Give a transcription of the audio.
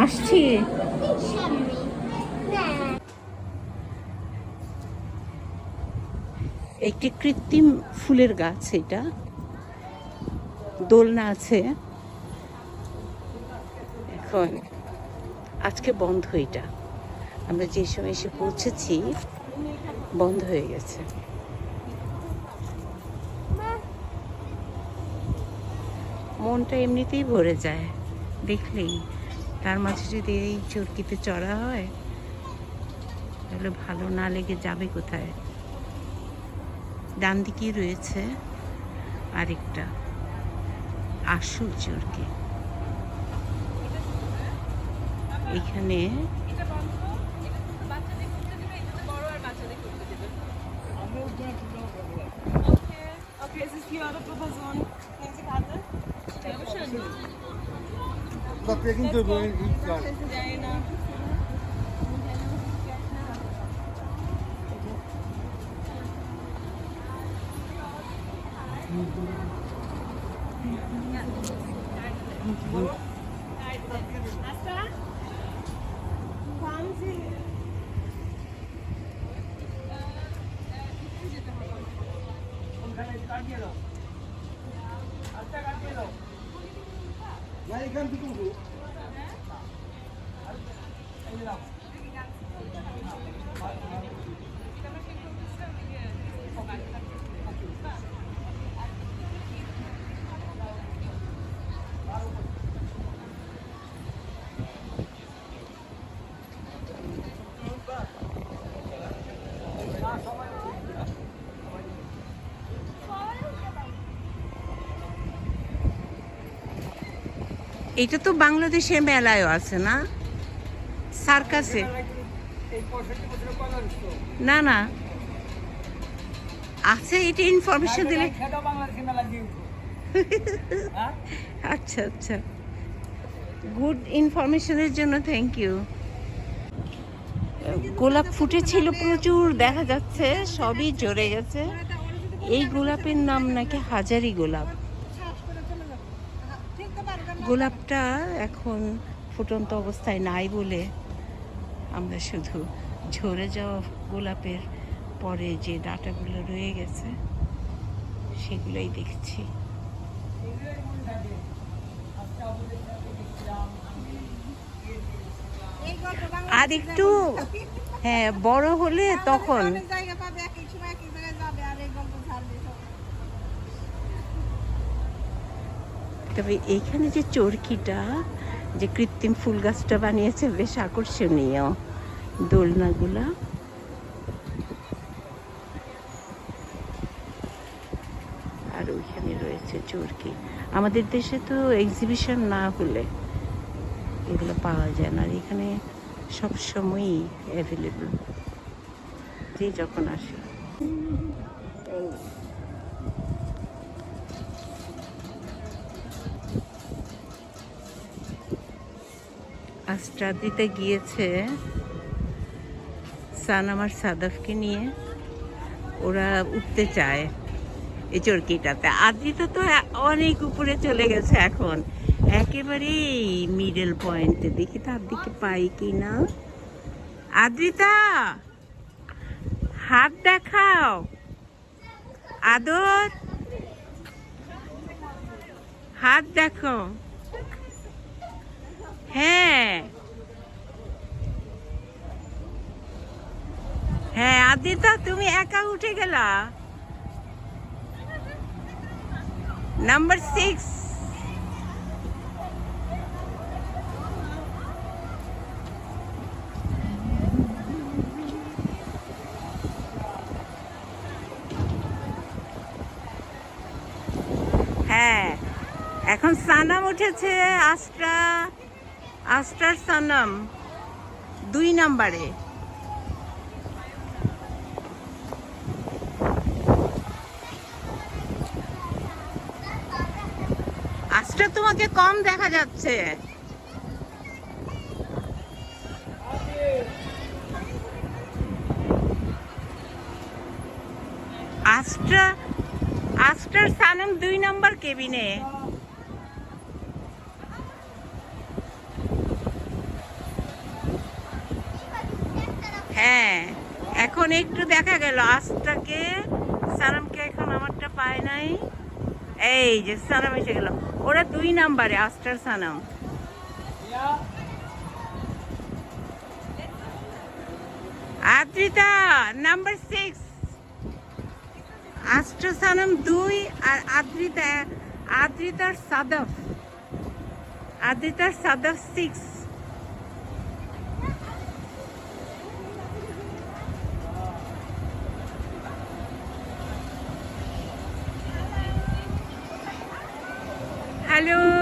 আসছি। একটি কৃত্রিম ফুলের গাছ, এটা দোলনা আছে। এখন আজকে বন্ধ, এটা আমরা যে সময় এসে পৌঁছেছি বন্ধ হয়ে গেছে। মনটা এমনিতেই ভরে যায় দেখলেই, তার মাঝে যদি এই চরকিতে চড়া হয় তাহলে ভালো না লেগে যাবে কোথায়। ডান দিকেই রয়েছে আরেকটা আসল চরকি। এখানে এটা তো বাংলাদেশের মেলায়ও আছে না, সার্কাসে? না না আছে, এটা ইনফরমেশন দিলে। আচ্ছা আচ্ছা, গুড ইনফরমেশনের জন্য থ্যাংক ইউ। গোলাপ ফুটেছিল প্রচুর, দেখা যাচ্ছে সবই ঝরে গেছে। এই গোলাপের নাম নাকি হাজারি গোলাপ। গোলাপটা এখন ফুটন্ত অবস্থায় নাই বলে আমরা শুধু ঝরে যাওয়া গোলাপের পরে যে ডাঁটাগুলো রয়ে গেছে সেগুলোই দেখছি। আর একটু হ্যাঁ বড় হলে তখন তবে এইখানে যে চরকিটা, যে কৃত্রিম ফুল গাছটা বানিয়েছে বেশ আকর্ষণীয়। দোলনাগুলা আর ওইখানে রয়েছে চরকি। আমাদের দেশে তো এক্সিবিশন না হলে এগুলো পাওয়া যায় না, আর এখানে সবসময়ই অ্যাভেলেবল, যে যখন আসে। আস্টা দিতে গিয়েছে সানামার সাদাফকে নিয়ে, ওরা উঠতে চায় এই চরকিটাতে। আদ্রিতা তো অনেক উপরে চলে গেছে এখন, একেবারেই মিডল পয়েন্টে, দেখি তার দিকে পাই কি না। আদ্রিতা, হাত দেখাও। আদর, হাত দেখো। হ্যাঁ হ্যাঁ আদ্রিতা, তুমি একা উঠে গেলা। নাম্বার 6। হ্যাঁ, এখন সানাম উঠেছে। আস্টার সানাম 2 নাম্বারে। আস্টার তোমাকে কম দেখা যাচ্ছে। আস্টার সানাম 2 নাম্বার কেবিনে। হ্যাঁ, এখন একটু দেখা গেল আস্টাকে, সানামকে এখন আমারটা পায় নাই। এই যে সানাম এসে গেল, ওরা 2 নাম্বারে, আস্টার সানাম। আদ্রিতা নাম্বার 6, আস্টার সানাম 2, আর আদ্রিতার সাদফ 6। হ্যালো।